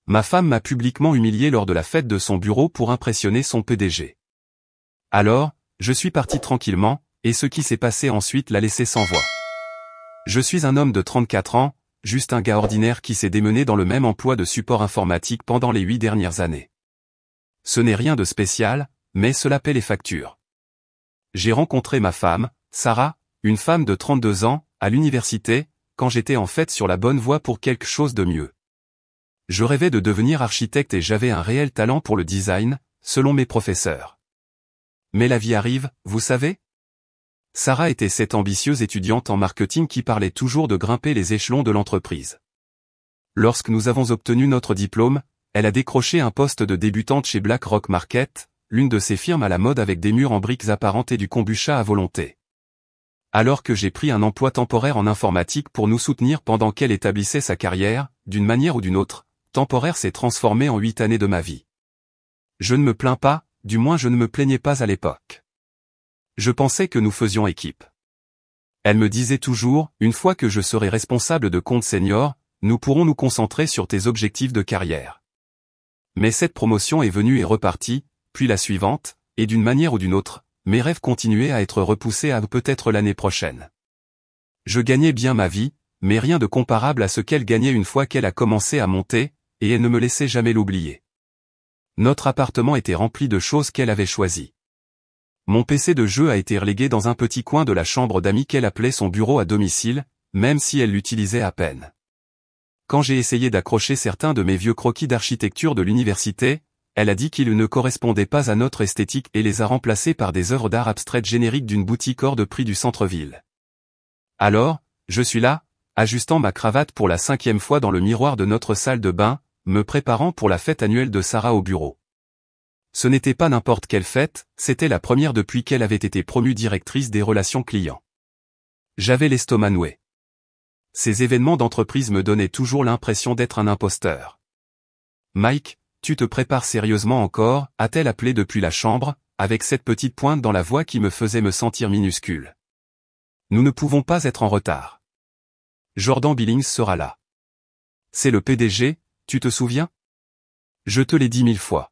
Ma femme m'a publiquement humilié lors de la fête de son bureau pour impressionner son PDG. Alors, je suis parti tranquillement, et ce qui s'est passé ensuite l'a laissé sans voix. Je suis un homme de 34 ans, juste un gars ordinaire qui s'est démené dans le même emploi de support informatique pendant les 8 dernières années. Ce n'est rien de spécial, mais cela paie les factures. J'ai rencontré ma femme, Sarah, une femme de 32 ans, à l'université, quand j'étais en fait sur la bonne voie pour quelque chose de mieux. Je rêvais de devenir architecte et j'avais un réel talent pour le design, selon mes professeurs. Mais la vie arrive, vous savez ? Sarah était cette ambitieuse étudiante en marketing qui parlait toujours de grimper les échelons de l'entreprise. Lorsque nous avons obtenu notre diplôme, elle a décroché un poste de débutante chez BlackRock Market, l'une de ces firmes à la mode avec des murs en briques apparentes et du kombucha à volonté. Alors que j'ai pris un emploi temporaire en informatique pour nous soutenir pendant qu'elle établissait sa carrière, d'une manière ou d'une autre, temporaire s'est transformé en 8 années de ma vie. Je ne me plains pas, du moins je ne me plaignais pas à l'époque. Je pensais que nous faisions équipe. Elle me disait toujours, une fois que je serai responsable de compte senior, nous pourrons nous concentrer sur tes objectifs de carrière. Mais cette promotion est venue et repartie, puis la suivante, et d'une manière ou d'une autre, mes rêves continuaient à être repoussés à peut-être l'année prochaine. Je gagnais bien ma vie, mais rien de comparable à ce qu'elle gagnait une fois qu'elle a commencé à monter, et elle ne me laissait jamais l'oublier. Notre appartement était rempli de choses qu'elle avait choisies. Mon PC de jeu a été relégué dans un petit coin de la chambre d'amis qu'elle appelait son bureau à domicile, même si elle l'utilisait à peine. Quand j'ai essayé d'accrocher certains de mes vieux croquis d'architecture de l'université, elle a dit qu'ils ne correspondaient pas à notre esthétique et les a remplacés par des œuvres d'art abstraites génériques d'une boutique hors de prix du centre-ville. Alors, je suis là, ajustant ma cravate pour la 5e fois dans le miroir de notre salle de bain, me préparant pour la fête annuelle de Sarah au bureau. Ce n'était pas n'importe quelle fête, c'était la première depuis qu'elle avait été promue directrice des relations clients. J'avais l'estomac noué. Ces événements d'entreprise me donnaient toujours l'impression d'être un imposteur. Mike, tu te prépares sérieusement encore, a-t-elle appelé depuis la chambre, avec cette petite pointe dans la voix qui me faisait me sentir minuscule. Nous ne pouvons pas être en retard. Jordan Billings sera là. C'est le PDG, tu te souviens ? Je te l'ai dit 1000 fois.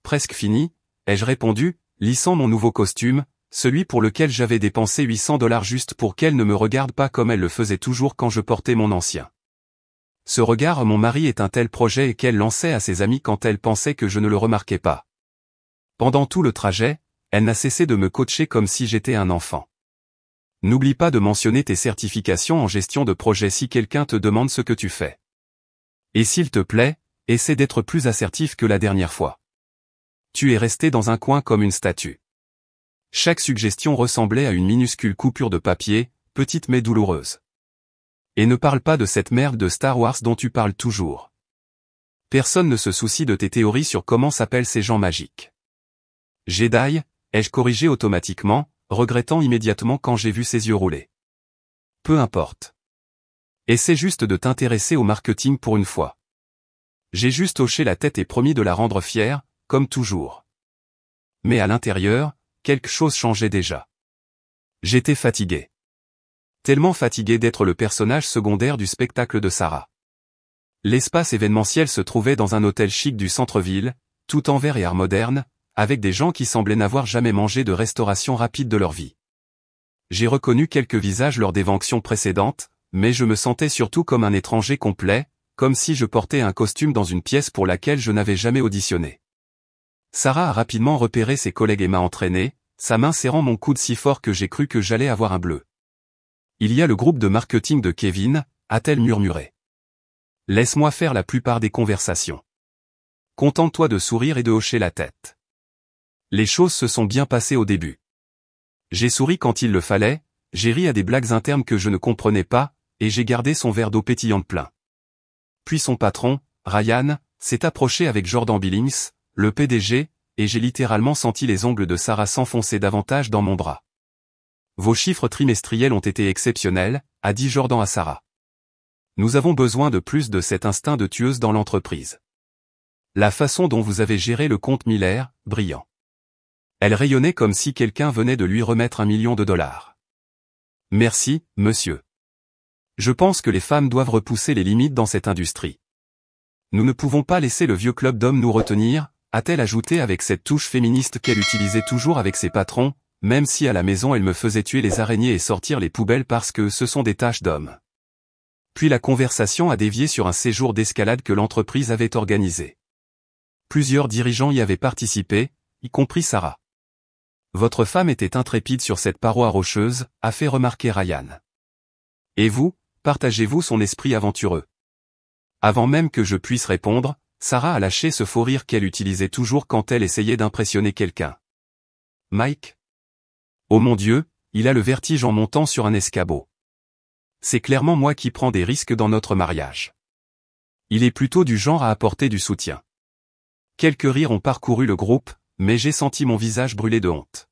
Presque fini, ai-je répondu, lissant mon nouveau costume, celui pour lequel j'avais dépensé $800 juste pour qu'elle ne me regarde pas comme elle le faisait toujours quand je portais mon ancien. Ce regard mon mari est un tel projet et qu'elle lançait à ses amis quand elle pensait que je ne le remarquais pas. Pendant tout le trajet, elle n'a cessé de me coacher comme si j'étais un enfant. N'oublie pas de mentionner tes certifications en gestion de projet si quelqu'un te demande ce que tu fais. Et s'il te plaît, essaie d'être plus assertif que la dernière fois. Tu es resté dans un coin comme une statue. Chaque suggestion ressemblait à une minuscule coupure de papier, petite mais douloureuse. Et ne parle pas de cette merde de Star Wars dont tu parles toujours. Personne ne se soucie de tes théories sur comment s'appellent ces gens magiques. Jedi, ai-je corrigé automatiquement, regrettant immédiatement quand j'ai vu ses yeux rouler. Peu importe. Essaie juste de t'intéresser au marketing pour une fois. J'ai juste hoché la tête et promis de la rendre fière, comme toujours. Mais à l'intérieur, quelque chose changeait déjà. J'étais fatigué. Tellement fatigué d'être le personnage secondaire du spectacle de Sarah. L'espace événementiel se trouvait dans un hôtel chic du centre-ville, tout en verre et art moderne, avec des gens qui semblaient n'avoir jamais mangé de restauration rapide de leur vie. J'ai reconnu quelques visages lors d'évanctions précédentes, mais je me sentais surtout comme un étranger complet, comme si je portais un costume dans une pièce pour laquelle je n'avais jamais auditionné. Sarah a rapidement repéré ses collègues et m'a entraîné, sa main serrant mon coude si fort que j'ai cru que j'allais avoir un bleu. Il y a le groupe de marketing de Kevin, a-t-elle murmuré. Laisse-moi faire la plupart des conversations. Contente-toi de sourire et de hocher la tête. Les choses se sont bien passées au début. J'ai souri quand il le fallait, j'ai ri à des blagues internes que je ne comprenais pas, et j'ai gardé son verre d'eau pétillante plein. Puis son patron, Ryan, s'est approché avec Jordan Billings, le PDG, et j'ai littéralement senti les ongles de Sarah s'enfoncer davantage dans mon bras. Vos chiffres trimestriels ont été exceptionnels, a dit Jordan à Sarah. Nous avons besoin de plus de cet instinct de tueuse dans l'entreprise. La façon dont vous avez géré le compte Miller, brillant. Elle rayonnait comme si quelqu'un venait de lui remettre $1 million. Merci, monsieur. Je pense que les femmes doivent repousser les limites dans cette industrie. Nous ne pouvons pas laisser le vieux club d'hommes nous retenir, a-t-elle ajouté avec cette touche féministe qu'elle utilisait toujours avec ses patrons, même si à la maison elle me faisait tuer les araignées et sortir les poubelles parce que ce sont des tâches d'hommes. Puis la conversation a dévié sur un séjour d'escalade que l'entreprise avait organisé. Plusieurs dirigeants y avaient participé, y compris Sarah. Votre femme était intrépide sur cette paroi rocheuse, a fait remarquer Ryan. Et vous, partagez-vous son esprit aventureux? Avant même que je puisse répondre, Sarah a lâché ce faux rire qu'elle utilisait toujours quand elle essayait d'impressionner quelqu'un. Mike? Oh mon Dieu, il a le vertige en montant sur un escabeau. C'est clairement moi qui prends des risques dans notre mariage. Il est plutôt du genre à apporter du soutien. Quelques rires ont parcouru le groupe, mais j'ai senti mon visage brûler de honte.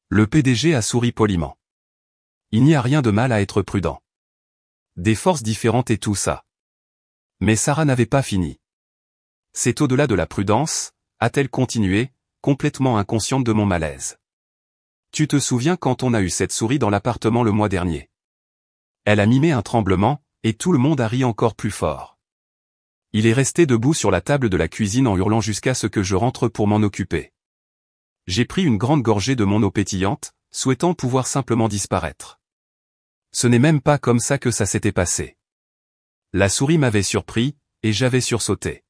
Le PDG a souri poliment. Il n'y a rien de mal à être prudent. Des forces différentes et tout ça. Mais Sarah n'avait pas fini. C'est au-delà de la prudence, a-t-elle continué, complètement inconsciente de mon malaise. Tu te souviens quand on a eu cette souris dans l'appartement le mois dernier? Elle a mimé un tremblement, et tout le monde a ri encore plus fort. Il est resté debout sur la table de la cuisine en hurlant jusqu'à ce que je rentre pour m'en occuper. J'ai pris une grande gorgée de mon eau pétillante, souhaitant pouvoir simplement disparaître. Ce n'est même pas comme ça que ça s'était passé. La souris m'avait surpris, et j'avais sursauté.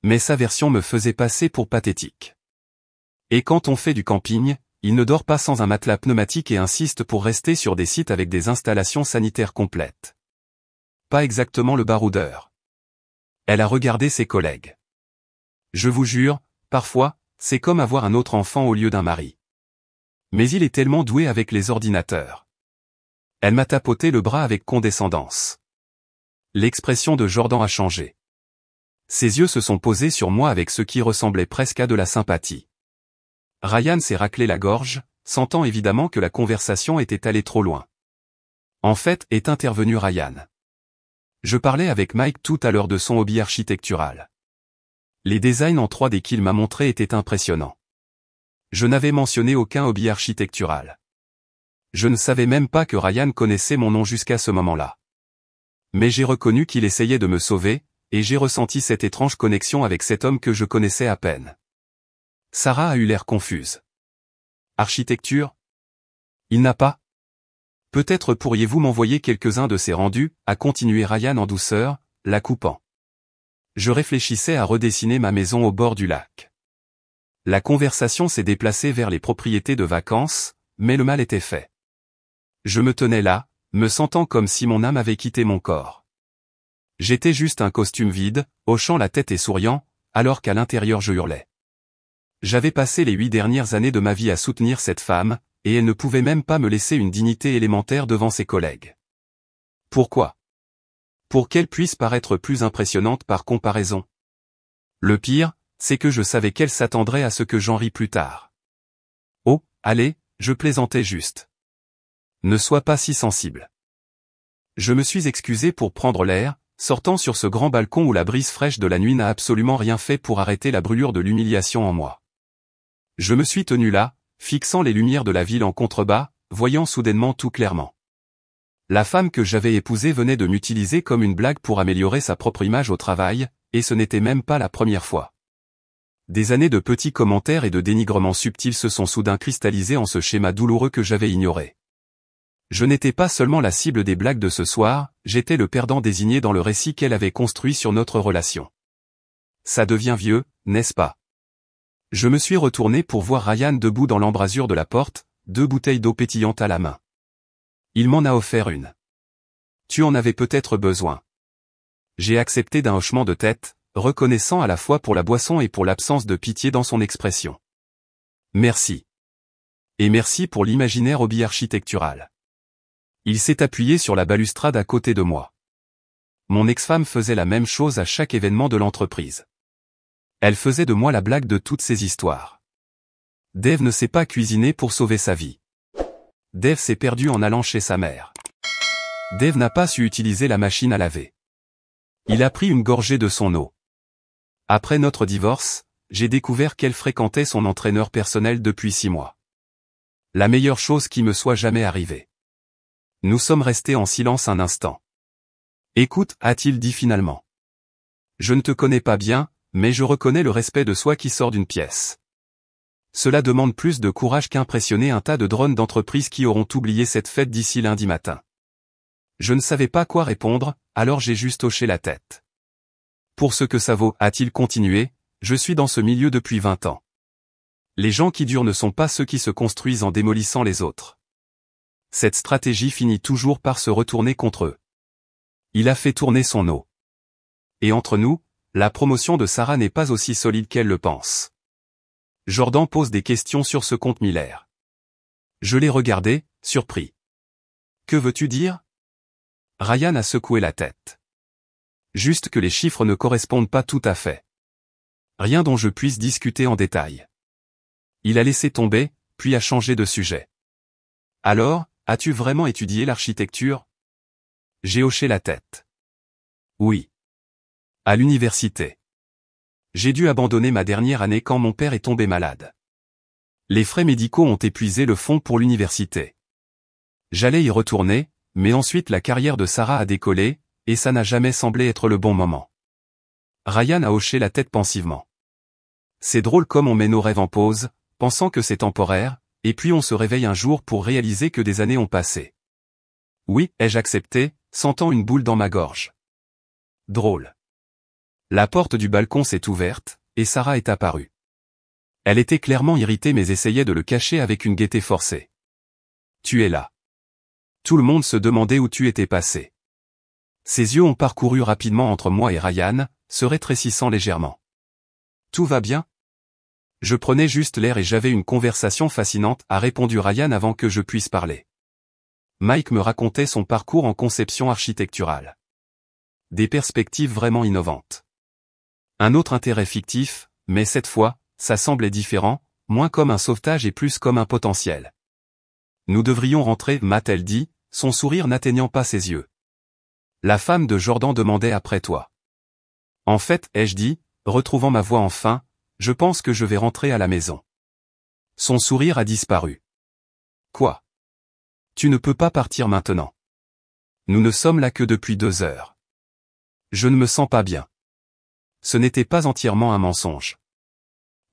Mais sa version me faisait passer pour pathétique. Et quand on fait du camping, il ne dort pas sans un matelas pneumatique et insiste pour rester sur des sites avec des installations sanitaires complètes. Pas exactement le baroudeur. Elle a regardé ses collègues. Je vous jure, parfois, c'est comme avoir un autre enfant au lieu d'un mari. Mais il est tellement doué avec les ordinateurs. Elle m'a tapoté le bras avec condescendance. L'expression de Jordan a changé. Ses yeux se sont posés sur moi avec ce qui ressemblait presque à de la sympathie. Ryan s'est raclé la gorge, sentant évidemment que la conversation était allée trop loin. En fait, est intervenu Ryan. Je parlais avec Mike tout à l'heure de son hobby architectural. Les designs en 3D qu'il m'a montrés étaient impressionnants. Je n'avais mentionné aucun hobby architectural. Je ne savais même pas que Ryan connaissait mon nom jusqu'à ce moment-là. Mais j'ai reconnu qu'il essayait de me sauver, et j'ai ressenti cette étrange connexion avec cet homme que je connaissais à peine. Sarah a eu l'air confuse. Architecture? Il n'a pas? Peut-être pourriez-vous m'envoyer quelques-uns de ces rendus, a continué Ryan en douceur, la coupant. Je réfléchissais à redessiner ma maison au bord du lac. La conversation s'est déplacée vers les propriétés de vacances, mais le mal était fait. Je me tenais là, me sentant comme si mon âme avait quitté mon corps. J'étais juste un costume vide, hochant la tête et souriant, alors qu'à l'intérieur je hurlais. J'avais passé les 8 dernières années de ma vie à soutenir cette femme, et elle ne pouvait même pas me laisser une dignité élémentaire devant ses collègues. Pourquoi? Pour qu'elle puisse paraître plus impressionnante par comparaison. Le pire, c'est que je savais qu'elle s'attendrait à ce que j'en ris plus tard. Oh, allez, je plaisantais juste. Ne sois pas si sensible. Je me suis excusé pour prendre l'air, sortant sur ce grand balcon où la brise fraîche de la nuit n'a absolument rien fait pour arrêter la brûlure de l'humiliation en moi. Je me suis tenu là, fixant les lumières de la ville en contrebas, voyant soudainement tout clairement. La femme que j'avais épousée venait de m'utiliser comme une blague pour améliorer sa propre image au travail, et ce n'était même pas la première fois. Des années de petits commentaires et de dénigrements subtils se sont soudain cristallisés en ce schéma douloureux que j'avais ignoré. Je n'étais pas seulement la cible des blagues de ce soir, j'étais le perdant désigné dans le récit qu'elle avait construit sur notre relation. Ça devient vieux, n'est-ce pas? Je me suis retourné pour voir Ryan debout dans l'embrasure de la porte, 2 bouteilles d'eau pétillante à la main. Il m'en a offert une. Tu en avais peut-être besoin. J'ai accepté d'un hochement de tête, reconnaissant à la fois pour la boisson et pour l'absence de pitié dans son expression. Merci. Et merci pour l'imaginaire hobby architectural. Il s'est appuyé sur la balustrade à côté de moi. Mon ex-femme faisait la même chose à chaque événement de l'entreprise. Elle faisait de moi la blague de toutes ces histoires. Dave ne sait pas cuisiner pour sauver sa vie. Dave s'est perdu en allant chez sa mère. Dave n'a pas su utiliser la machine à laver. Il a pris une gorgée de son eau. Après notre divorce, j'ai découvert qu'elle fréquentait son entraîneur personnel depuis 6 mois. La meilleure chose qui me soit jamais arrivée. Nous sommes restés en silence un instant. Écoute, a-t-il dit finalement. Je ne te connais pas bien, mais je reconnais le respect de soi qui sort d'une pièce. Cela demande plus de courage qu'impressionner un tas de drones d'entreprise qui auront oublié cette fête d'ici lundi matin. Je ne savais pas quoi répondre, alors j'ai juste hoché la tête. Pour ce que ça vaut, a-t-il continué, je suis dans ce milieu depuis 20 ans. Les gens qui durent ne sont pas ceux qui se construisent en démolissant les autres. Cette stratégie finit toujours par se retourner contre eux. Il a fait tourner son eau. Et entre nous, la promotion de Sarah n'est pas aussi solide qu'elle le pense. Jordan pose des questions sur ce compte Miller. Je l'ai regardé, surpris. Que veux-tu dire? Ryan a secoué la tête. Juste que les chiffres ne correspondent pas tout à fait. Rien dont je puisse discuter en détail. Il a laissé tomber, puis a changé de sujet. Alors, as-tu vraiment étudié l'architecture? J'ai hoché la tête. Oui. À l'université. J'ai dû abandonner ma dernière année quand mon père est tombé malade. Les frais médicaux ont épuisé le fonds pour l'université. J'allais y retourner, mais ensuite la carrière de Sarah a décollé, et ça n'a jamais semblé être le bon moment. Ryan a hoché la tête pensivement. C'est drôle comme on met nos rêves en pause, pensant que c'est temporaire, et puis on se réveille un jour pour réaliser que des années ont passé. Oui, ai-je accepté, sentant une boule dans ma gorge. Drôle. La porte du balcon s'est ouverte, et Sarah est apparue. Elle était clairement irritée mais essayait de le cacher avec une gaieté forcée. Tu es là. Tout le monde se demandait où tu étais passé. Ses yeux ont parcouru rapidement entre moi et Ryan, se rétrécissant légèrement. Tout va bien? Je prenais juste l'air et j'avais une conversation fascinante, a répondu Ryan avant que je puisse parler. Mike me racontait son parcours en conception architecturale. Des perspectives vraiment innovantes. Un autre intérêt fictif, mais cette fois, ça semblait différent, moins comme un sauvetage et plus comme un potentiel. Nous devrions rentrer, m'a-t-elle dit, son sourire n'atteignant pas ses yeux. La femme de Jordan demandait après toi. En fait, ai-je dit, retrouvant ma voix enfin, je pense que je vais rentrer à la maison. Son sourire a disparu. Quoi? Tu ne peux pas partir maintenant. Nous ne sommes là que depuis 2 heures. Je ne me sens pas bien. Ce n'était pas entièrement un mensonge.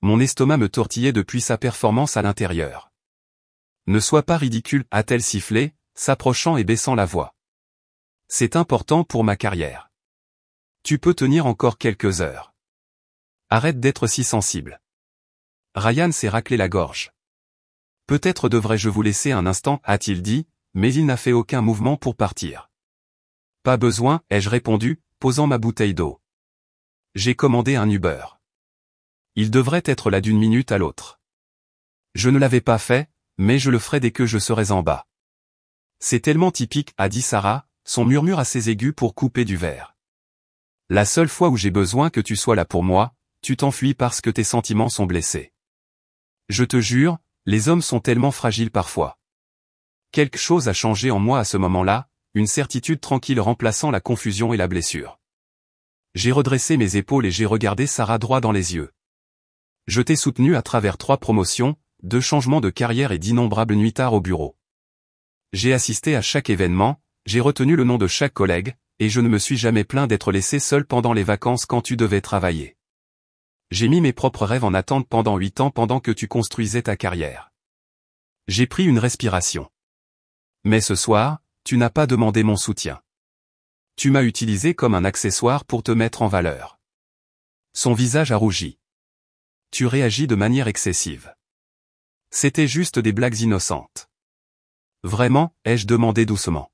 Mon estomac me tortillait depuis sa performance à l'intérieur. Ne sois pas ridicule, a-t-elle sifflé, s'approchant et baissant la voix. C'est important pour ma carrière. Tu peux tenir encore quelques heures. Arrête d'être si sensible. Ryan s'est raclé la gorge. Peut-être devrais-je vous laisser un instant, a-t-il dit, mais il n'a fait aucun mouvement pour partir. Pas besoin, ai-je répondu, posant ma bouteille d'eau. J'ai commandé un Uber. Il devrait être là d'une minute à l'autre. Je ne l'avais pas fait, mais je le ferai dès que je serai en bas. C'est tellement typique, a dit Sarah, son murmure assez aigu pour couper du verre. La seule fois où j'ai besoin que tu sois là pour moi, tu t'enfuis parce que tes sentiments sont blessés. Je te jure, les hommes sont tellement fragiles parfois. Quelque chose a changé en moi à ce moment-là, une certitude tranquille remplaçant la confusion et la blessure. J'ai redressé mes épaules et j'ai regardé Sarah droit dans les yeux. Je t'ai soutenu à travers 3 promotions, 2 changements de carrière et d'innombrables nuitards au bureau. J'ai assisté à chaque événement, j'ai retenu le nom de chaque collègue, et je ne me suis jamais plaint d'être laissé seul pendant les vacances quand tu devais travailler. J'ai mis mes propres rêves en attente pendant 8 ans pendant que tu construisais ta carrière. J'ai pris une respiration. Mais ce soir, tu n'as pas demandé mon soutien. Tu m'as utilisé comme un accessoire pour te mettre en valeur. Son visage a rougi. Tu réagis de manière excessive. C'était juste des blagues innocentes. Vraiment, ai-je demandé doucement.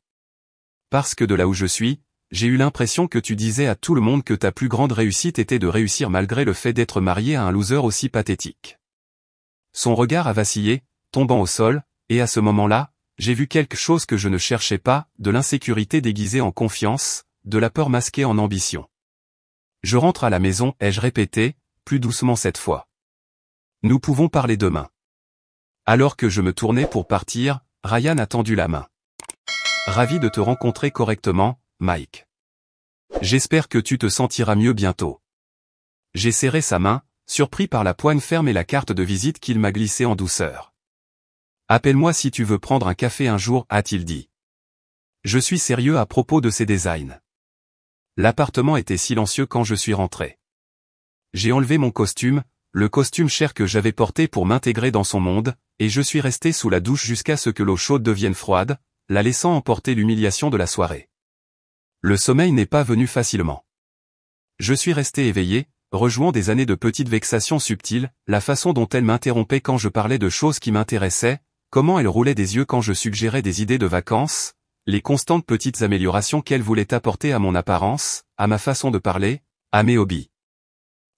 Parce que de là où je suis, j'ai eu l'impression que tu disais à tout le monde que ta plus grande réussite était de réussir malgré le fait d'être marié à un loser aussi pathétique. Son regard a vacillé, tombant au sol, et à ce moment-là, j'ai vu quelque chose que je ne cherchais pas, de l'insécurité déguisée en confiance, de la peur masquée en ambition. Je rentre à la maison, ai-je répété, plus doucement cette fois. Nous pouvons parler demain. Alors que je me tournais pour partir, Ryan a tendu la main. Ravi de te rencontrer correctement, Mike. J'espère que tu te sentiras mieux bientôt. J'ai serré sa main, surpris par la poigne ferme et la carte de visite qu'il m'a glissée en douceur. Appelle-moi si tu veux prendre un café un jour, a-t-il dit. Je suis sérieux à propos de ces designs. L'appartement était silencieux quand je suis rentré. J'ai enlevé mon costume, le costume cher que j'avais porté pour m'intégrer dans son monde, et je suis resté sous la douche jusqu'à ce que l'eau chaude devienne froide, la laissant emporter l'humiliation de la soirée. Le sommeil n'est pas venu facilement. Je suis resté éveillé, rejouant des années de petites vexations subtiles, la façon dont elle m'interrompait quand je parlais de choses qui m'intéressaient, comment elle roulait des yeux quand je suggérais des idées de vacances, les constantes petites améliorations qu'elle voulait apporter à mon apparence, à ma façon de parler, à mes hobbies.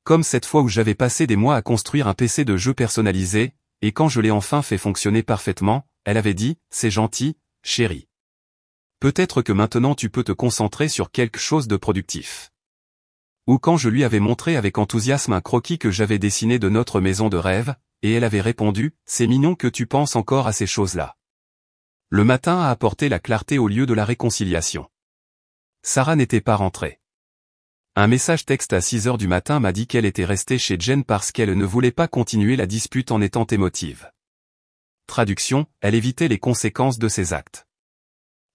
Comme cette fois où j'avais passé des mois à construire un PC de jeu personnalisé, et quand je l'ai enfin fait fonctionner parfaitement, elle avait dit, c'est gentil, chérie. Peut-être que maintenant tu peux te concentrer sur quelque chose de productif. Ou quand je lui avais montré avec enthousiasme un croquis que j'avais dessiné de notre maison de rêve, et elle avait répondu, c'est mignon que tu penses encore à ces choses-là. Le matin a apporté la clarté au lieu de la réconciliation. Sarah n'était pas rentrée. Un message texte à 6 heures du matin m'a dit qu'elle était restée chez Jen parce qu'elle ne voulait pas continuer la dispute en étant émotive. Traduction, elle évitait les conséquences de ses actes.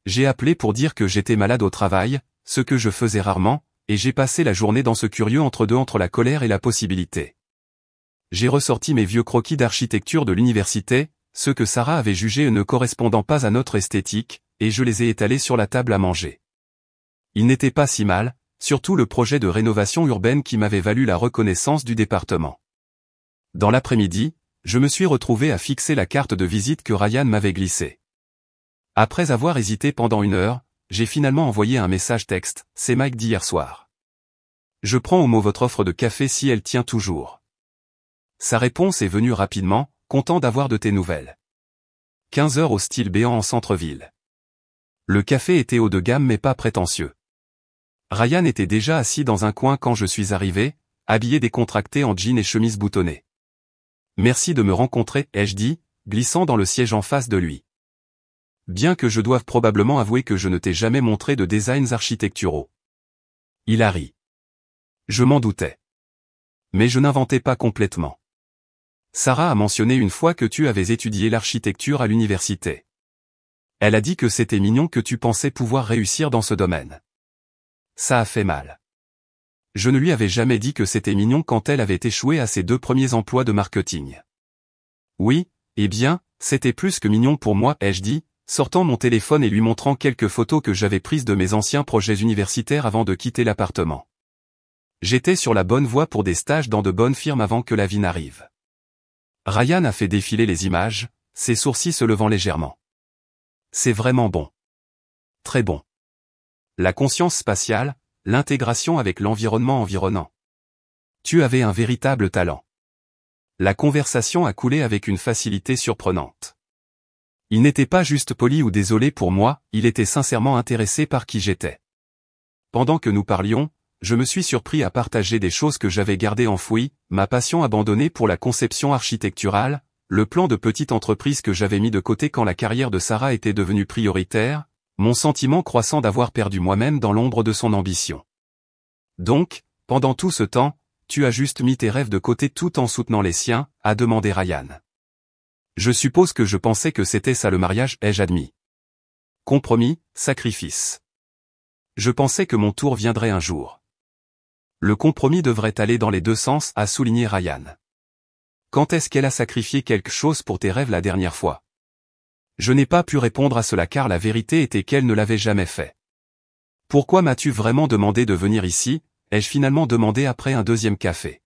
J'ai appelé pour dire que j'étais malade au travail, ce que je faisais rarement, et j'ai passé la journée dans ce curieux entre-deux entre la colère et la possibilité. J'ai ressorti mes vieux croquis d'architecture de l'université, ceux que Sarah avait jugés ne correspondant pas à notre esthétique, et je les ai étalés sur la table à manger. Ils n'étaient pas si mal, surtout le projet de rénovation urbaine qui m'avait valu la reconnaissance du département. Dans l'après-midi, je me suis retrouvé à fixer la carte de visite que Ryan m'avait glissée. Après avoir hésité pendant 1 heure, j'ai finalement envoyé un message texte, c'est Mike d'hier soir. Je prends au mot votre offre de café si elle tient toujours. Sa réponse est venue rapidement, content d'avoir de tes nouvelles. 15 heures au style béant en centre-ville. Le café était haut de gamme mais pas prétentieux. Ryan était déjà assis dans un coin quand je suis arrivé, habillé décontracté en jean et chemise boutonnée. Merci de me rencontrer, ai-je dit, glissant dans le siège en face de lui. Bien que je doive probablement avouer que je ne t'ai jamais montré de designs architecturaux. Il a ri. Je m'en doutais. Mais je n'inventais pas complètement. Sarah a mentionné une fois que tu avais étudié l'architecture à l'université. Elle a dit que c'était mignon que tu pensais pouvoir réussir dans ce domaine. Ça a fait mal. Je ne lui avais jamais dit que c'était mignon quand elle avait échoué à ses 2 premiers emplois de marketing. Oui, eh bien, c'était plus que mignon pour moi, ai-je dit, sortant mon téléphone et lui montrant quelques photos que j'avais prises de mes anciens projets universitaires avant de quitter l'appartement. J'étais sur la bonne voie pour des stages dans de bonnes firmes avant que la vie n'arrive. Ryan a fait défiler les images, ses sourcils se levant légèrement. C'est vraiment bon. Très bon. La conscience spatiale, l'intégration avec l'environnement environnant. Tu avais un véritable talent. La conversation a coulé avec une facilité surprenante. Il n'était pas juste poli ou désolé pour moi, il était sincèrement intéressé par qui j'étais. Pendant que nous parlions, je me suis surpris à partager des choses que j'avais gardées enfouies, ma passion abandonnée pour la conception architecturale, le plan de petite entreprise que j'avais mis de côté quand la carrière de Sarah était devenue prioritaire, mon sentiment croissant d'avoir perdu moi-même dans l'ombre de son ambition. Donc, pendant tout ce temps, tu as juste mis tes rêves de côté tout en soutenant les siens, a demandé Ryan. Je suppose que je pensais que c'était ça le mariage, ai-je admis. Compromis, sacrifice. Je pensais que mon tour viendrait un jour. Le compromis devrait aller dans les 2 sens, a souligné Ryan. Quand est-ce qu'elle a sacrifié quelque chose pour tes rêves la dernière fois? Je n'ai pas pu répondre à cela car la vérité était qu'elle ne l'avait jamais fait. Pourquoi m'as-tu vraiment demandé de venir ici, ai-je finalement demandé après un 2e café.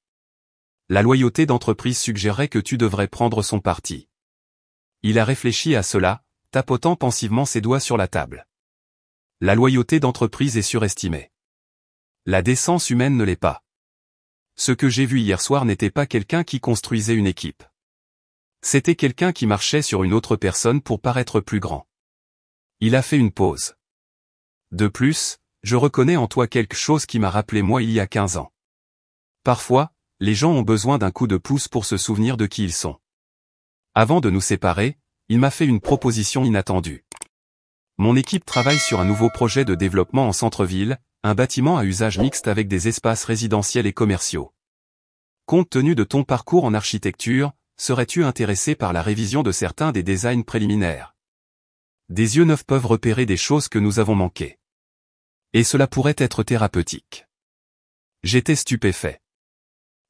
La loyauté d'entreprise suggérait que tu devrais prendre son parti. Il a réfléchi à cela, tapotant pensivement ses doigts sur la table. La loyauté d'entreprise est surestimée. La décence humaine ne l'est pas. Ce que j'ai vu hier soir n'était pas quelqu'un qui construisait une équipe. C'était quelqu'un qui marchait sur une autre personne pour paraître plus grand. Il a fait une pause. De plus, je reconnais en toi quelque chose qui m'a rappelé moi il y a 15 ans. Parfois, les gens ont besoin d'un coup de pouce pour se souvenir de qui ils sont. Avant de nous séparer, il m'a fait une proposition inattendue. Mon équipe travaille sur un nouveau projet de développement en centre-ville, un bâtiment à usage mixte avec des espaces résidentiels et commerciaux. Compte tenu de ton parcours en architecture, serais-tu intéressé par la révision de certains des designs préliminaires? Des yeux neufs peuvent repérer des choses que nous avons manquées. Et cela pourrait être thérapeutique. J'étais stupéfait.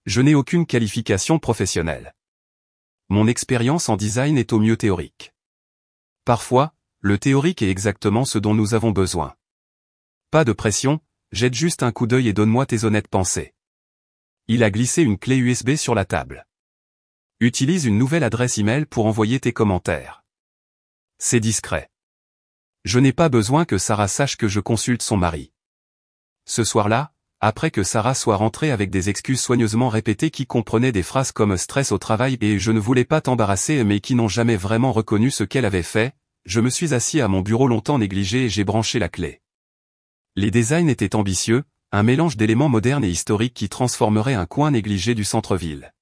Je n'ai aucune qualification professionnelle. Mon expérience en design est au mieux théorique. Parfois, le théorique est exactement ce dont nous avons besoin. Pas de pression, jette juste un coup d'œil et donne-moi tes honnêtes pensées. Il a glissé une clé USB sur la table. Utilise une nouvelle adresse email pour envoyer tes commentaires. C'est discret. Je n'ai pas besoin que Sarah sache que je consulte son mari. Ce soir-là, après que Sarah soit rentrée avec des excuses soigneusement répétées qui comprenaient des phrases comme stress au travail et je ne voulais pas t'embarrasser mais qui n'ont jamais vraiment reconnu ce qu'elle avait fait, je me suis assis à mon bureau longtemps négligé et j'ai branché la clé. Les designs étaient ambitieux, un mélange d'éléments modernes et historiques qui transformeraient un coin négligé du centre-ville.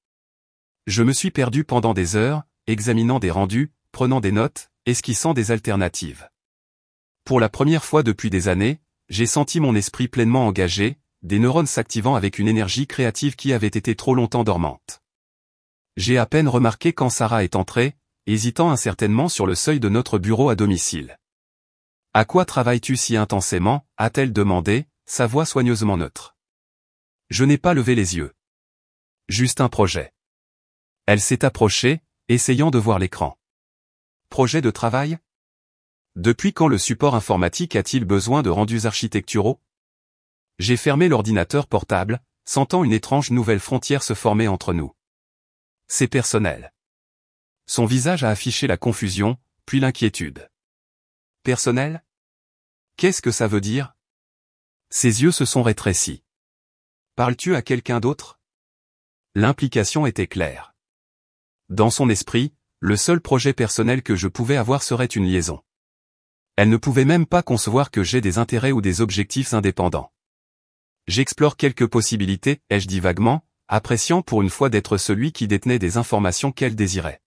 Je me suis perdu pendant des heures, examinant des rendus, prenant des notes, esquissant des alternatives. Pour la première fois depuis des années, j'ai senti mon esprit pleinement engagé, des neurones s'activant avec une énergie créative qui avait été trop longtemps dormante. J'ai à peine remarqué quand Sarah est entrée, hésitant incertainement sur le seuil de notre bureau à domicile. « À quoi travailles-tu si intensément » a-t-elle demandé, sa voix soigneusement neutre. Je n'ai pas levé les yeux. Juste un projet. Elle s'est approchée, essayant de voir l'écran. Projet de travail ? Depuis quand le support informatique a-t-il besoin de rendus architecturaux ? J'ai fermé l'ordinateur portable, sentant une étrange nouvelle frontière se former entre nous. C'est personnel. Son visage a affiché la confusion, puis l'inquiétude. Personnel ? Qu'est-ce que ça veut dire ? Ses yeux se sont rétrécis. Parles-tu à quelqu'un d'autre ? L'implication était claire. Dans son esprit, le seul projet personnel que je pouvais avoir serait une liaison. Elle ne pouvait même pas concevoir que j'ai des intérêts ou des objectifs indépendants. J'explore quelques possibilités, ai-je dit vaguement, appréciant pour une fois d'être celui qui détenait des informations qu'elle désirait.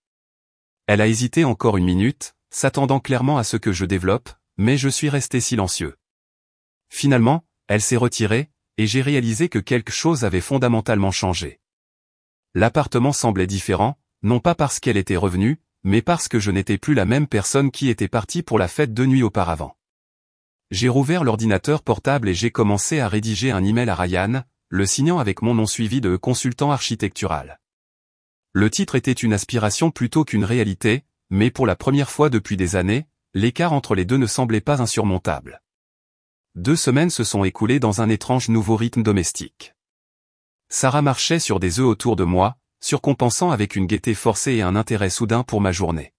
Elle a hésité encore une minute, s'attendant clairement à ce que je développe, mais je suis resté silencieux. Finalement, elle s'est retirée, et j'ai réalisé que quelque chose avait fondamentalement changé. L'appartement semblait différent, non pas parce qu'elle était revenue, mais parce que je n'étais plus la même personne qui était partie pour la fête 2 nuits auparavant. J'ai rouvert l'ordinateur portable et j'ai commencé à rédiger un email à Ryan, le signant avec mon nom suivi de consultant architectural. Le titre était une aspiration plutôt qu'une réalité, mais pour la première fois depuis des années, l'écart entre les deux ne semblait pas insurmontable. 2 semaines se sont écoulées dans un étrange nouveau rythme domestique. Sarah marchait sur des œufs autour de moi, surcompensant avec une gaieté forcée et un intérêt soudain pour ma journée.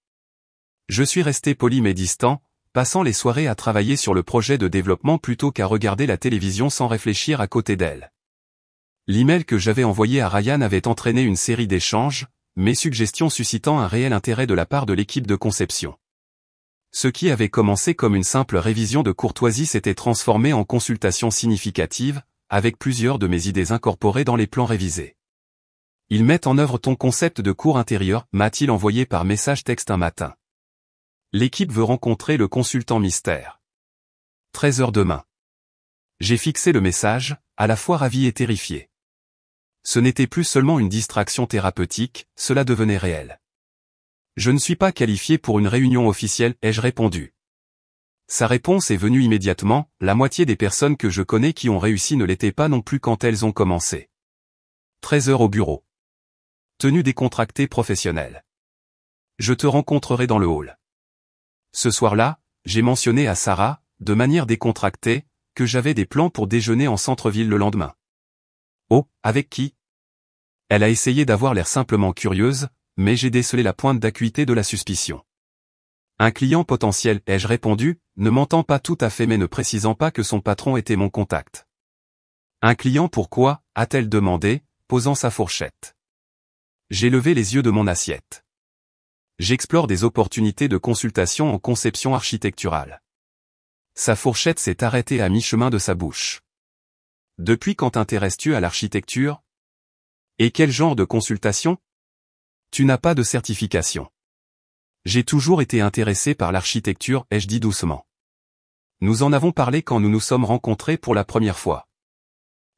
Je suis resté poli mais distant, passant les soirées à travailler sur le projet de développement plutôt qu'à regarder la télévision sans réfléchir à côté d'elle. L'email que j'avais envoyé à Ryan avait entraîné une série d'échanges, mes suggestions suscitant un réel intérêt de la part de l'équipe de conception. Ce qui avait commencé comme une simple révision de courtoisie s'était transformé en consultation significative, avec plusieurs de mes idées incorporées dans les plans révisés. Ils mettent en œuvre ton concept de cour intérieure, m'a-t-il envoyé par message texte un matin. L'équipe veut rencontrer le consultant mystère. 13h demain. J'ai fixé le message, à la fois ravi et terrifié. Ce n'était plus seulement une distraction thérapeutique, cela devenait réel. Je ne suis pas qualifié pour une réunion officielle, ai-je répondu. Sa réponse est venue immédiatement, la moitié des personnes que je connais qui ont réussi ne l'étaient pas non plus quand elles ont commencé. 13h au bureau. Tenue décontractée professionnelle. Je te rencontrerai dans le hall. Ce soir-là, j'ai mentionné à Sarah, de manière décontractée, que j'avais des plans pour déjeuner en centre-ville le lendemain. Oh, avec qui ? Elle a essayé d'avoir l'air simplement curieuse, mais j'ai décelé la pointe d'acuité de la suspicion. Un client potentiel, ai-je répondu, ne mentant pas tout à fait mais ne précisant pas que son patron était mon contact. Un client pourquoi, a-t-elle demandé, posant sa fourchette. J'ai levé les yeux de mon assiette. J'explore des opportunités de consultation en conception architecturale. Sa fourchette s'est arrêtée à mi-chemin de sa bouche. Depuis quand t'intéresses-tu à l'architecture ? Et quel genre de consultation ? Tu n'as pas de certification. J'ai toujours été intéressé par l'architecture, ai-je dit doucement. Nous en avons parlé quand nous nous sommes rencontrés pour la première fois.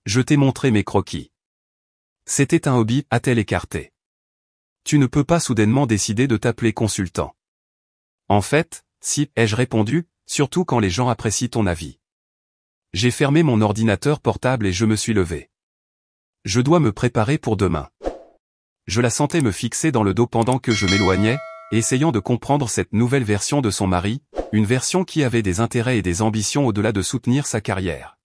Je t'ai montré mes croquis. C'était un hobby, a-t-elle écarté. Tu ne peux pas soudainement décider de t'appeler consultant. En fait, si, ai-je répondu, surtout quand les gens apprécient ton avis. J'ai fermé mon ordinateur portable et je me suis levé. Je dois me préparer pour demain. Je la sentais me fixer dans le dos pendant que je m'éloignais, essayant de comprendre cette nouvelle version de son mari, une version qui avait des intérêts et des ambitions au-delà de soutenir sa carrière.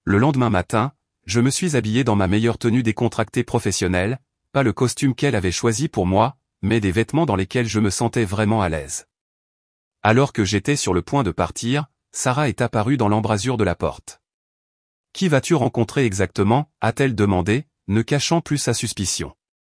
Le lendemain matin, je me suis habillé dans ma meilleure tenue décontractée professionnelle, pas le costume qu'elle avait choisi pour moi, mais des vêtements dans lesquels je me sentais vraiment à l'aise. Alors que j'étais sur le point de partir, Sarah est apparue dans l'embrasure de la porte. « Qui vas-tu rencontrer exactement ?» a-t-elle demandé, ne cachant plus sa suspicion.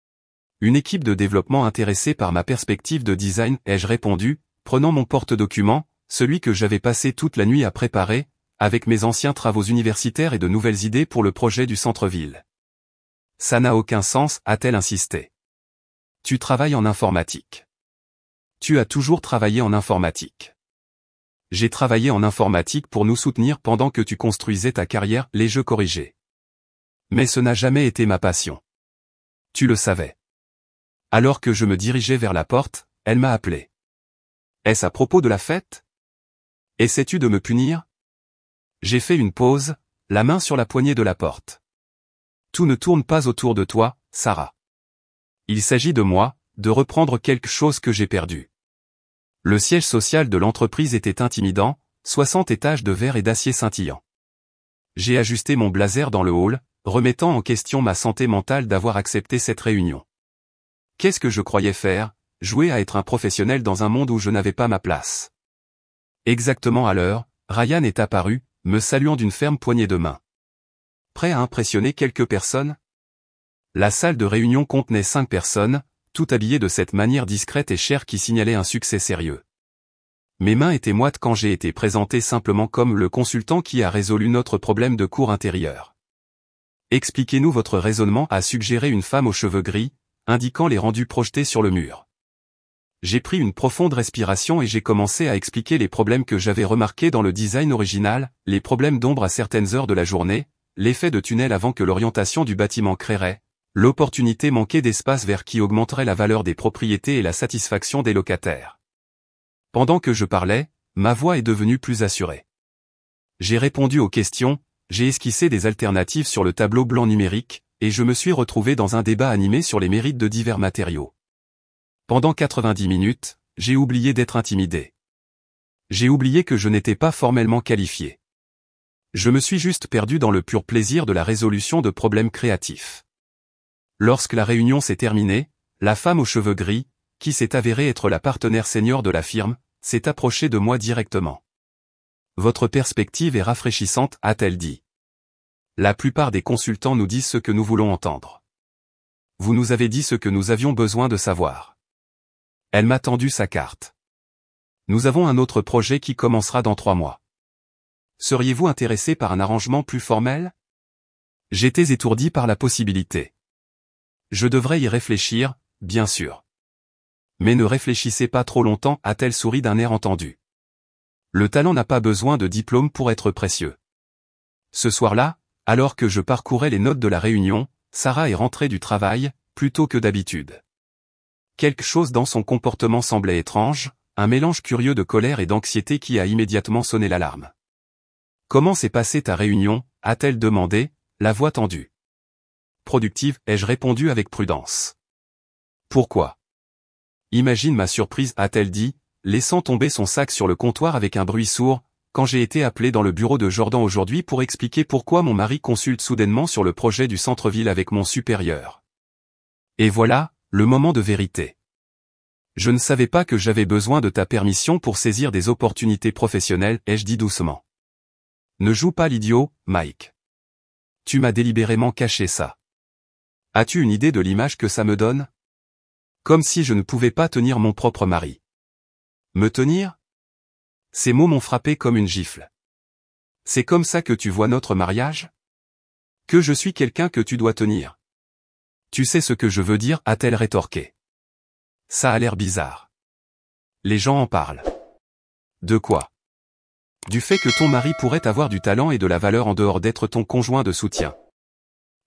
« Une équipe de développement intéressée par ma perspective de design », ai-je répondu, prenant mon porte-document, celui que j'avais passé toute la nuit à préparer, avec mes anciens travaux universitaires et de nouvelles idées pour le projet du centre-ville. « Ça n'a aucun sens », a-t-elle insisté. « Tu travailles en informatique. Tu as toujours travaillé en informatique. J'ai travaillé en informatique pour nous soutenir pendant que tu construisais ta carrière, l'ai-je corrigé. Mais ce n'a jamais été ma passion. Tu le savais. » Alors que je me dirigeais vers la porte, elle m'a appelé. « Est-ce à propos de la fête ? Essaies-tu de me punir ?» J'ai fait une pause, la main sur la poignée de la porte. « Tout ne tourne pas autour de toi, Sarah. Il s'agit de moi, de reprendre quelque chose que j'ai perdu. » Le siège social de l'entreprise était intimidant, 60 étages de verre et d'acier scintillant. J'ai ajusté mon blazer dans le hall, remettant en question ma santé mentale d'avoir accepté cette réunion. Qu'est-ce que je croyais faire ? Jouer à être un professionnel dans un monde où je n'avais pas ma place. Exactement à l'heure, Ryan est apparu, me saluant d'une ferme poignée de main. Prêt à impressionner quelques personnes ? La salle de réunion contenait 5 personnes, toutes habillées de cette manière discrète et chère qui signalait un succès sérieux. Mes mains étaient moites quand j'ai été présenté simplement comme le consultant qui a résolu notre problème de cour intérieure. Expliquez-nous votre raisonnement, a suggéré une femme aux cheveux gris, indiquant les rendus projetés sur le mur. J'ai pris une profonde respiration et j'ai commencé à expliquer les problèmes que j'avais remarqués dans le design original, les problèmes d'ombre à certaines heures de la journée, l'effet de tunnel avant que l'orientation du bâtiment créerait, l'opportunité manquée d'espace vert qui augmenterait la valeur des propriétés et la satisfaction des locataires. Pendant que je parlais, ma voix est devenue plus assurée. J'ai répondu aux questions, j'ai esquissé des alternatives sur le tableau blanc numérique, et je me suis retrouvé dans un débat animé sur les mérites de divers matériaux. Pendant 90 minutes, j'ai oublié d'être intimidé. J'ai oublié que je n'étais pas formellement qualifié. Je me suis juste perdu dans le pur plaisir de la résolution de problèmes créatifs. Lorsque la réunion s'est terminée, la femme aux cheveux gris, qui s'est avérée être la partenaire senior de la firme, s'est approchée de moi directement. « Votre perspective est rafraîchissante », a-t-elle dit. La plupart des consultants nous disent ce que nous voulons entendre. Vous nous avez dit ce que nous avions besoin de savoir. Elle m'a tendu sa carte. Nous avons un autre projet qui commencera dans 3 mois. Seriez-vous intéressé par un arrangement plus formel ? J'étais étourdi par la possibilité. Je devrais y réfléchir, bien sûr. Mais ne réfléchissez pas trop longtemps, a-t-elle souri d'un air entendu. Le talent n'a pas besoin de diplôme pour être précieux. Ce soir-là, alors que je parcourais les notes de la réunion, Sarah est rentrée du travail, plus tôt que d'habitude. Quelque chose dans son comportement semblait étrange, un mélange curieux de colère et d'anxiété qui a immédiatement sonné l'alarme. « Comment s'est passée ta réunion ?» a-t-elle demandé, la voix tendue. « Productive », ai-je répondu avec prudence. « Pourquoi ?» Imagine ma surprise, a-t-elle dit, laissant tomber son sac sur le comptoir avec un bruit sourd, quand j'ai été appelé dans le bureau de Jordan aujourd'hui pour expliquer pourquoi mon mari consulte soudainement sur le projet du centre-ville avec mon supérieur. Et voilà, le moment de vérité. Je ne savais pas que j'avais besoin de ta permission pour saisir des opportunités professionnelles, ai-je dit doucement. Ne joue pas l'idiot, Mike. Tu m'as délibérément caché ça. As-tu une idée de l'image que ça me donne ? Comme si je ne pouvais pas tenir mon propre mari. Me tenir ? Ces mots m'ont frappé comme une gifle. C'est comme ça que tu vois notre mariage ? Que je suis quelqu'un que tu dois tenir. Tu sais ce que je veux dire, a-t-elle rétorqué. Ça a l'air bizarre. Les gens en parlent. De quoi ? Du fait que ton mari pourrait avoir du talent et de la valeur en dehors d'être ton conjoint de soutien.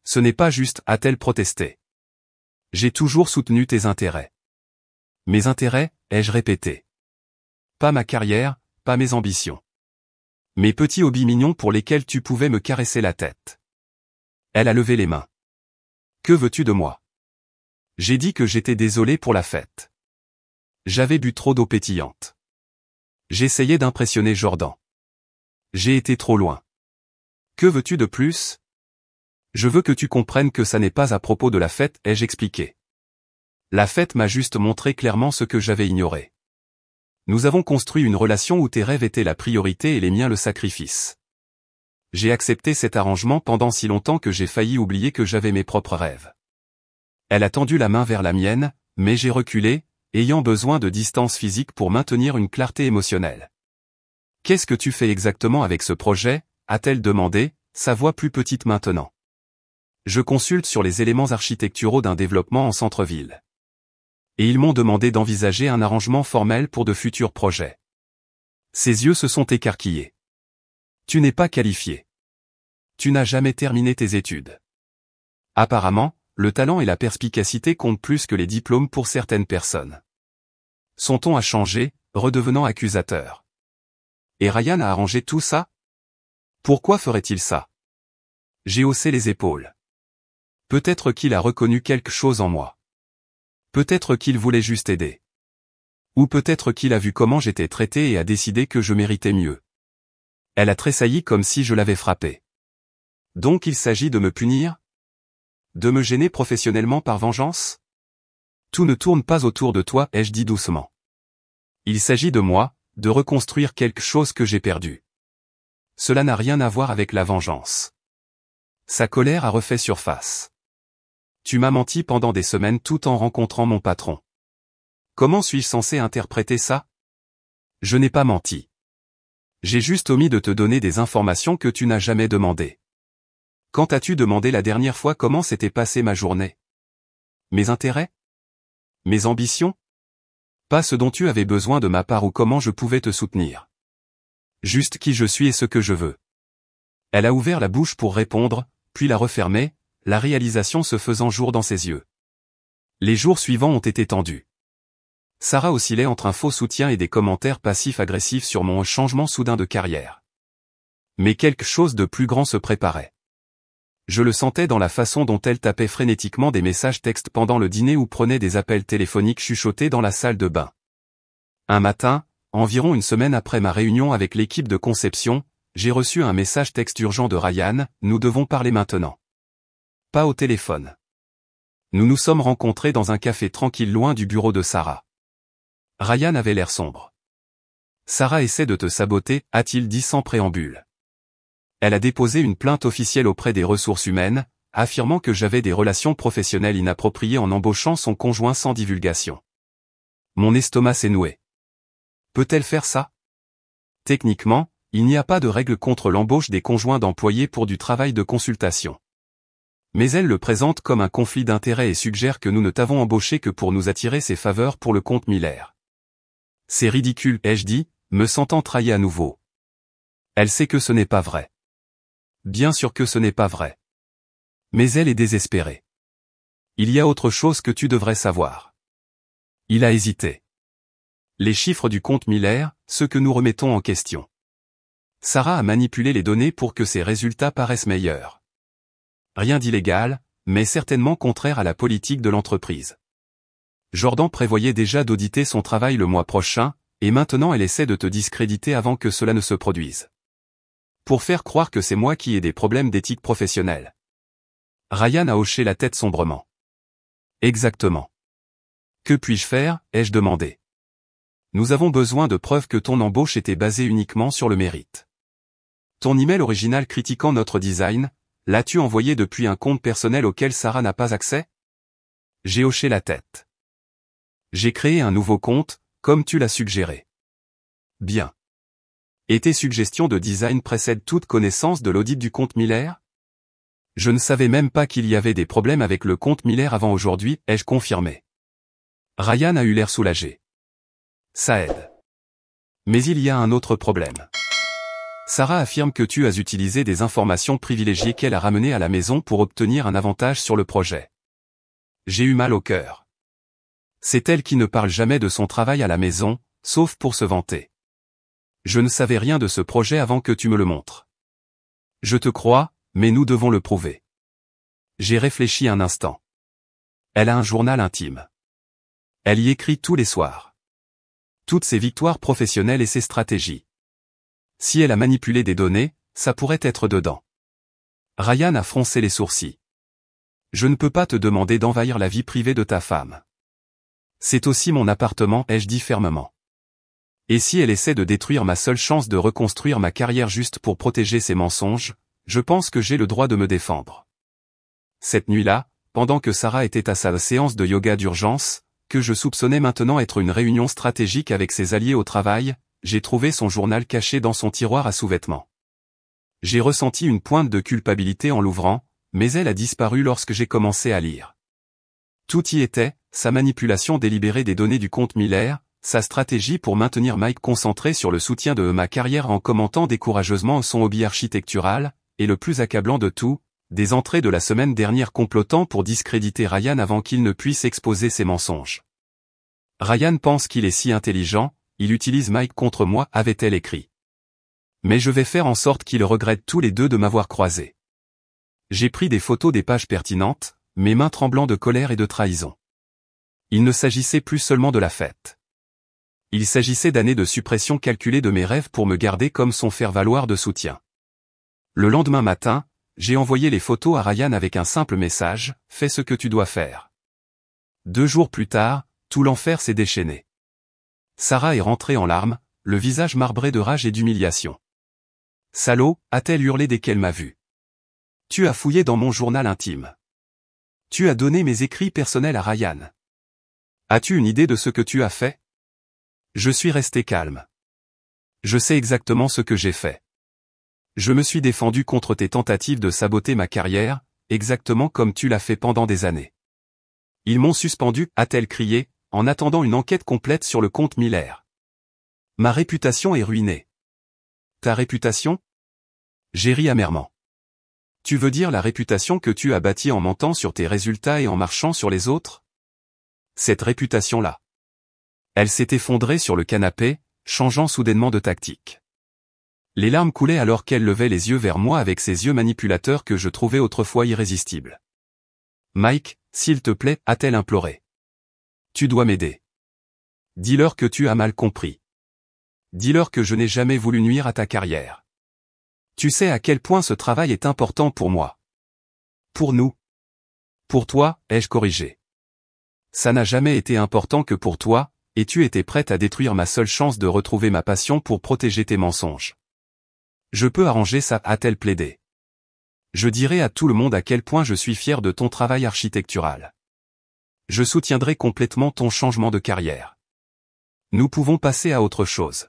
Ce n'est pas juste, a-t-elle protesté. J'ai toujours soutenu tes intérêts. Mes intérêts, ai-je répété. Pas ma carrière, pas mes ambitions. Mes petits hobbies mignons pour lesquels tu pouvais me caresser la tête. Elle a levé les mains. Que veux-tu de moi? J'ai dit que j'étais désolé pour la fête. J'avais bu trop d'eau pétillante. J'essayais d'impressionner Jordan. J'ai été trop loin. Que veux-tu de plus? Je veux que tu comprennes que ça n'est pas à propos de la fête, ai-je expliqué. La fête m'a juste montré clairement ce que j'avais ignoré. Nous avons construit une relation où tes rêves étaient la priorité et les miens le sacrifice. J'ai accepté cet arrangement pendant si longtemps que j'ai failli oublier que j'avais mes propres rêves. Elle a tendu la main vers la mienne, mais j'ai reculé, ayant besoin de distance physique pour maintenir une clarté émotionnelle. Qu'est-ce que tu fais exactement avec ce projet? A-t-elle demandé, sa voix plus petite maintenant. Je consulte sur les éléments architecturaux d'un développement en centre-ville. Et ils m'ont demandé d'envisager un arrangement formel pour de futurs projets. Ses yeux se sont écarquillés. Tu n'es pas qualifié. Tu n'as jamais terminé tes études. Apparemment, le talent et la perspicacité comptent plus que les diplômes pour certaines personnes. Son ton a changé, redevenant accusateur. Et Ryan a arrangé tout ça? Pourquoi ferait-il ça? J'ai haussé les épaules. Peut-être qu'il a reconnu quelque chose en moi. Peut-être qu'il voulait juste aider. Ou peut-être qu'il a vu comment j'étais traité et a décidé que je méritais mieux. Elle a tressailli comme si je l'avais frappé. Donc il s'agit de me punir? De me gêner professionnellement par vengeance? Tout ne tourne pas autour de toi, ai-je dit doucement. Il s'agit de moi, de reconstruire quelque chose que j'ai perdu. Cela n'a rien à voir avec la vengeance. Sa colère a refait surface. Tu m'as menti pendant des semaines tout en rencontrant mon patron. Comment suis-je censé interpréter ça? Je n'ai pas menti. J'ai juste omis de te donner des informations que tu n'as jamais demandées. Quand as-tu demandé la dernière fois comment s'était passée ma journée? Mes intérêts? Mes ambitions? Pas ce dont tu avais besoin de ma part ou comment je pouvais te soutenir. Juste qui je suis et ce que je veux. Elle a ouvert la bouche pour répondre, puis la refermée, la réalisation se faisant jour dans ses yeux. Les jours suivants ont été tendus. Sarah oscillait entre un faux soutien et des commentaires passifs-agressifs sur mon changement soudain de carrière. Mais quelque chose de plus grand se préparait. Je le sentais dans la façon dont elle tapait frénétiquement des messages textes pendant le dîner ou prenait des appels téléphoniques chuchotés dans la salle de bain. Un matin, environ une semaine après ma réunion avec l'équipe de conception, j'ai reçu un message texte urgent de Ryan, nous devons parler maintenant. Pas au téléphone. Nous nous sommes rencontrés dans un café tranquille loin du bureau de Sarah. Ryan avait l'air sombre. Sarah essaie de te saboter, a-t-il dit sans préambule. Elle a déposé une plainte officielle auprès des ressources humaines, affirmant que j'avais des relations professionnelles inappropriées en embauchant son conjoint sans divulgation. Mon estomac s'est noué. Peut-elle faire ça? Techniquement, il n'y a pas de règle contre l'embauche des conjoints d'employés pour du travail de consultation. Mais elle le présente comme un conflit d'intérêts et suggère que nous ne t'avons embauché que pour nous attirer ses faveurs pour le compte Miller. C'est ridicule, ai-je dit, me sentant trahi à nouveau. Elle sait que ce n'est pas vrai. Bien sûr que ce n'est pas vrai. Mais elle est désespérée. Il y a autre chose que tu devrais savoir. Il a hésité. Les chiffres du compte Miller, ceux que nous remettons en question. Sarah a manipulé les données pour que ses résultats paraissent meilleurs. Rien d'illégal, mais certainement contraire à la politique de l'entreprise. Jordan prévoyait déjà d'auditer son travail le mois prochain, et maintenant elle essaie de te discréditer avant que cela ne se produise. Pour faire croire que c'est moi qui ai des problèmes d'éthique professionnelle. Ryan a hoché la tête sombrement. Exactement. Que puis-je faire, ai-je demandé. Nous avons besoin de preuves que ton embauche était basée uniquement sur le mérite. Ton email original critiquant notre design, l'as-tu envoyé depuis un compte personnel auquel Sarah n'a pas accès? J'ai hoché la tête. J'ai créé un nouveau compte, comme tu l'as suggéré. Bien. Et tes suggestions de design précèdent toute connaissance de l'audit du compte Miller? Je ne savais même pas qu'il y avait des problèmes avec le compte Miller avant aujourd'hui, ai-je confirmé. Ryan a eu l'air soulagé. Ça aide. Mais il y a un autre problème. Sarah affirme que tu as utilisé des informations privilégiées qu'elle a ramenées à la maison pour obtenir un avantage sur le projet. J'ai eu mal au cœur. C'est elle qui ne parle jamais de son travail à la maison, sauf pour se vanter. Je ne savais rien de ce projet avant que tu me le montres. Je te crois, mais nous devons le prouver. J'ai réfléchi un instant. Elle a un journal intime. Elle y écrit tous les soirs. Toutes ses victoires professionnelles et ses stratégies. Si elle a manipulé des données, ça pourrait être dedans. Ryan a froncé les sourcils. Je ne peux pas te demander d'envahir la vie privée de ta femme. C'est aussi mon appartement, ai-je dit fermement. Et si elle essaie de détruire ma seule chance de reconstruire ma carrière juste pour protéger ses mensonges, je pense que j'ai le droit de me défendre. Cette nuit-là, pendant que Sarah était à sa séance de yoga d'urgence, que je soupçonnais maintenant être une réunion stratégique avec ses alliés au travail, j'ai trouvé son journal caché dans son tiroir à sous-vêtements. J'ai ressenti une pointe de culpabilité en l'ouvrant, mais elle a disparu lorsque j'ai commencé à lire. Tout y était, sa manipulation délibérée des données du compte Miller, sa stratégie pour maintenir Mike concentré sur le soutien de ma carrière en commentant décourageusement son hobby architectural, et le plus accablant de tout, des entrées de la semaine dernière complotant pour discréditer Ryan avant qu'il ne puisse exposer ses mensonges. Ryan pense qu'il est si intelligent, il utilise Mike contre moi, avait-elle écrit. Mais je vais faire en sorte qu'ils regrettent tous les deux de m'avoir croisé. J'ai pris des photos des pages pertinentes, mes mains tremblant de colère et de trahison. Il ne s'agissait plus seulement de la fête. Il s'agissait d'années de suppression calculée de mes rêves pour me garder comme son faire-valoir de soutien. Le lendemain matin, j'ai envoyé les photos à Ryan avec un simple message, « Fais ce que tu dois faire ». 2 jours plus tard, tout l'enfer s'est déchaîné. Sarah est rentrée en larmes, le visage marbré de rage et d'humiliation. « Salaud » a-t-elle hurlé dès qu'elle m'a vu. « Tu as fouillé dans mon journal intime. Tu as donné mes écrits personnels à Ryan. As-tu une idée de ce que tu as fait ?» Je suis resté calme. Je sais exactement ce que j'ai fait. Je me suis défendu contre tes tentatives de saboter ma carrière, exactement comme tu l'as fait pendant des années. Ils m'ont suspendu, a-t-elle crié, en attendant une enquête complète sur le compte Miller. Ma réputation est ruinée. Ta réputation ? J'ai ri amèrement. Tu veux dire la réputation que tu as bâtie en mentant sur tes résultats et en marchant sur les autres ? Cette réputation-là. Elle s'est effondrée sur le canapé, changeant soudainement de tactique. Les larmes coulaient alors qu'elle levait les yeux vers moi avec ses yeux manipulateurs que je trouvais autrefois irrésistibles. « Mike, s'il te plaît, a-t-elle imploré. Tu dois m'aider. Dis-leur que tu as mal compris. Dis-leur que je n'ai jamais voulu nuire à ta carrière. Tu sais à quel point ce travail est important pour moi. Pour nous. Pour toi, ai-je corrigé. Ça n'a jamais été important que pour toi, et tu étais prête à détruire ma seule chance de retrouver ma passion pour protéger tes mensonges. Je peux arranger ça, a-t-elle plaidé. Je dirai à tout le monde à quel point je suis fier de ton travail architectural. Je soutiendrai complètement ton changement de carrière. Nous pouvons passer à autre chose.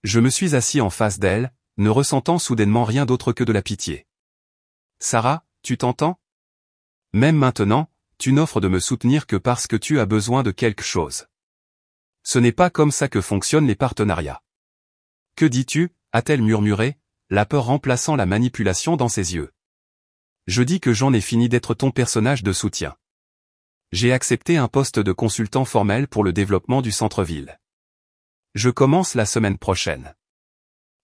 Je me suis assis en face d'elle, ne ressentant soudainement rien d'autre que de la pitié. Sarah, tu t'entends ? Même maintenant, tu n'offres de me soutenir que parce que tu as besoin de quelque chose. Ce n'est pas comme ça que fonctionnent les partenariats. Que dis-tu ? A-t-elle murmuré, la peur remplaçant la manipulation dans ses yeux. Je dis que j'en ai fini d'être ton personnage de soutien. J'ai accepté un poste de consultant formel pour le développement du centre-ville. Je commence la semaine prochaine.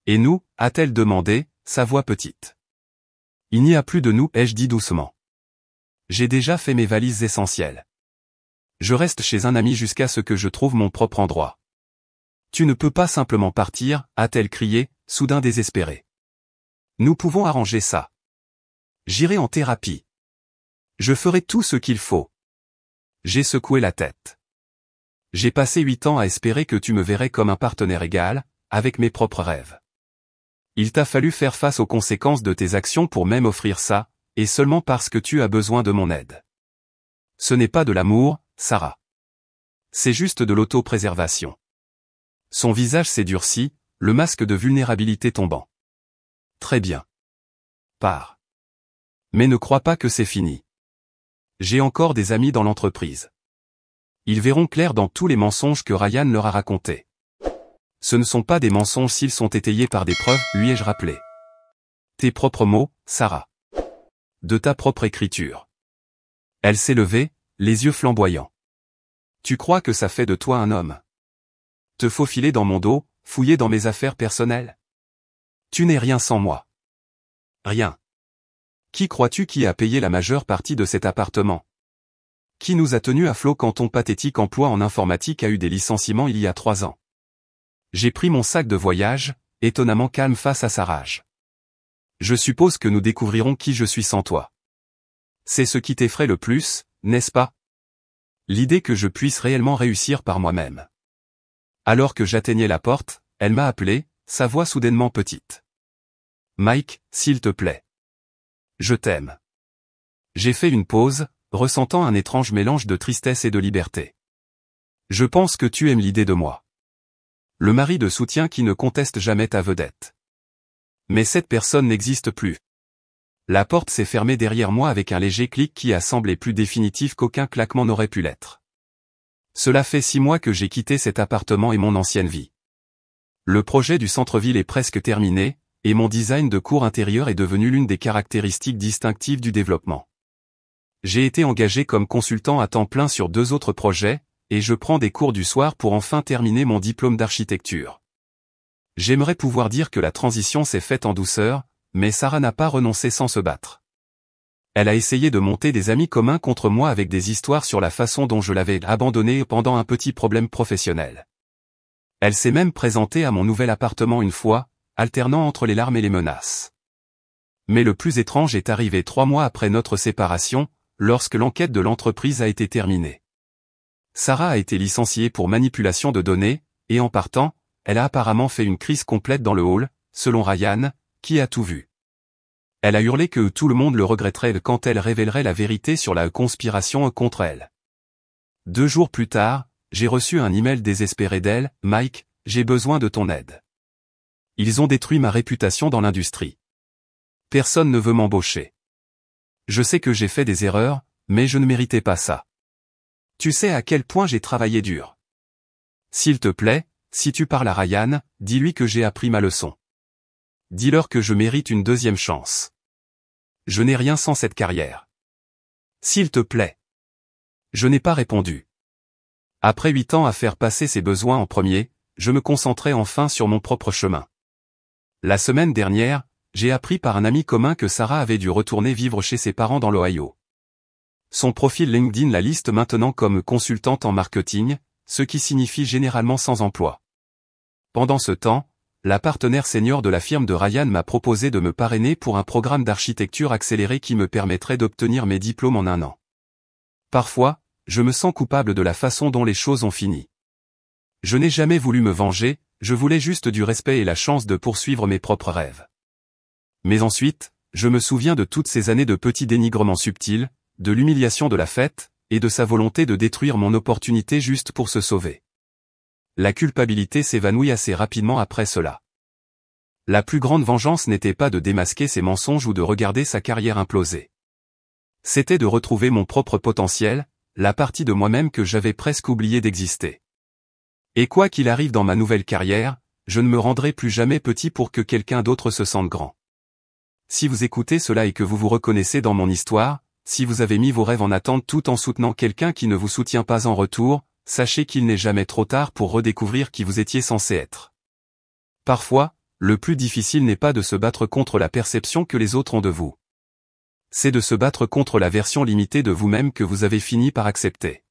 Et nous, a-t-elle demandé, sa voix petite. Il n'y a plus de nous, ai-je dit doucement. J'ai déjà fait mes valises essentielles. Je reste chez un ami jusqu'à ce que je trouve mon propre endroit. Tu ne peux pas simplement partir, a-t-elle crié, soudain désespérée. Nous pouvons arranger ça. J'irai en thérapie. Je ferai tout ce qu'il faut. J'ai secoué la tête. J'ai passé 8 ans à espérer que tu me verrais comme un partenaire égal, avec mes propres rêves. Il t'a fallu faire face aux conséquences de tes actions pour même offrir ça, et seulement parce que tu as besoin de mon aide. Ce n'est pas de l'amour, Sarah. C'est juste de l'autopréservation. Son visage s'est durci, le masque de vulnérabilité tombant. Très bien. Pars. Mais ne crois pas que c'est fini. J'ai encore des amis dans l'entreprise. Ils verront clair dans tous les mensonges que Ryan leur a racontés. Ce ne sont pas des mensonges s'ils sont étayés par des preuves, lui ai-je rappelé. Tes propres mots, Sarah. De ta propre écriture. Elle s'est levée, les yeux flamboyants. Tu crois que ça fait de toi un homme ? Te faufiler dans mon dos, fouiller dans mes affaires personnelles? Tu n'es rien sans moi. Rien. Qui crois-tu qui a payé la majeure partie de cet appartement? Qui nous a tenus à flot quand ton pathétique emploi en informatique a eu des licenciements il y a 3 ans? J'ai pris mon sac de voyage, étonnamment calme face à sa rage. Je suppose que nous découvrirons qui je suis sans toi. C'est ce qui t'effraie le plus, n'est-ce pas? L'idée que je puisse réellement réussir par moi-même. Alors que j'atteignais la porte, elle m'a appelé, sa voix soudainement petite. Mike, s'il te plaît. Je t'aime. J'ai fait une pause, ressentant un étrange mélange de tristesse et de liberté. Je pense que tu aimes l'idée de moi. Le mari de soutien qui ne conteste jamais ta vedette. Mais cette personne n'existe plus. La porte s'est fermée derrière moi avec un léger clic qui a semblé plus définitif qu'aucun claquement n'aurait pu l'être. Cela fait 6 mois que j'ai quitté cet appartement et mon ancienne vie. Le projet du centre-ville est presque terminé, et mon design de cour intérieure est devenu l'une des caractéristiques distinctives du développement. J'ai été engagé comme consultant à temps plein sur 2 autres projets, et je prends des cours du soir pour enfin terminer mon diplôme d'architecture. J'aimerais pouvoir dire que la transition s'est faite en douceur, mais Sarah n'a pas renoncé sans se battre. Elle a essayé de monter des amis communs contre moi avec des histoires sur la façon dont je l'avais abandonnée pendant un petit problème professionnel. Elle s'est même présentée à mon nouvel appartement une fois, alternant entre les larmes et les menaces. Mais le plus étrange est arrivé 3 mois après notre séparation, lorsque l'enquête de l'entreprise a été terminée. Sarah a été licenciée pour manipulation de données, et en partant, elle a apparemment fait une crise complète dans le hall, selon Ryan, qui a tout vu. Elle a hurlé que tout le monde le regretterait quand elle révélerait la vérité sur la conspiration contre elle. 2 jours plus tard, j'ai reçu un email désespéré d'elle, « Mike, j'ai besoin de ton aide. Ils ont détruit ma réputation dans l'industrie. Personne ne veut m'embaucher. Je sais que j'ai fait des erreurs, mais je ne méritais pas ça. Tu sais à quel point j'ai travaillé dur. S'il te plaît, si tu parles à Ryan, dis-lui que j'ai appris ma leçon. Dis-leur que je mérite une 2e chance. Je n'ai rien sans cette carrière. S'il te plaît. » Je n'ai pas répondu. Après 8 ans à faire passer ses besoins en premier, je me concentrais enfin sur mon propre chemin. La semaine dernière, j'ai appris par un ami commun que Sarah avait dû retourner vivre chez ses parents dans l'Ohio. Son profil LinkedIn la liste maintenant comme consultante en marketing, ce qui signifie généralement sans emploi. Pendant ce temps, la partenaire senior de la firme de Ryan m'a proposé de me parrainer pour un programme d'architecture accéléré qui me permettrait d'obtenir mes diplômes en 1 an. Parfois, je me sens coupable de la façon dont les choses ont fini. Je n'ai jamais voulu me venger, je voulais juste du respect et la chance de poursuivre mes propres rêves. Mais ensuite, je me souviens de toutes ces années de petits dénigrements subtils, de l'humiliation de la fête, et de sa volonté de détruire mon opportunité juste pour se sauver. La culpabilité s'évanouit assez rapidement après cela. La plus grande vengeance n'était pas de démasquer ses mensonges ou de regarder sa carrière imploser. C'était de retrouver mon propre potentiel, la partie de moi-même que j'avais presque oublié d'exister. Et quoi qu'il arrive dans ma nouvelle carrière, je ne me rendrai plus jamais petit pour que quelqu'un d'autre se sente grand. Si vous écoutez cela et que vous vous reconnaissez dans mon histoire, si vous avez mis vos rêves en attente tout en soutenant quelqu'un qui ne vous soutient pas en retour, sachez qu'il n'est jamais trop tard pour redécouvrir qui vous étiez censé être. Parfois, le plus difficile n'est pas de se battre contre la perception que les autres ont de vous. C'est de se battre contre la version limitée de vous-même que vous avez fini par accepter.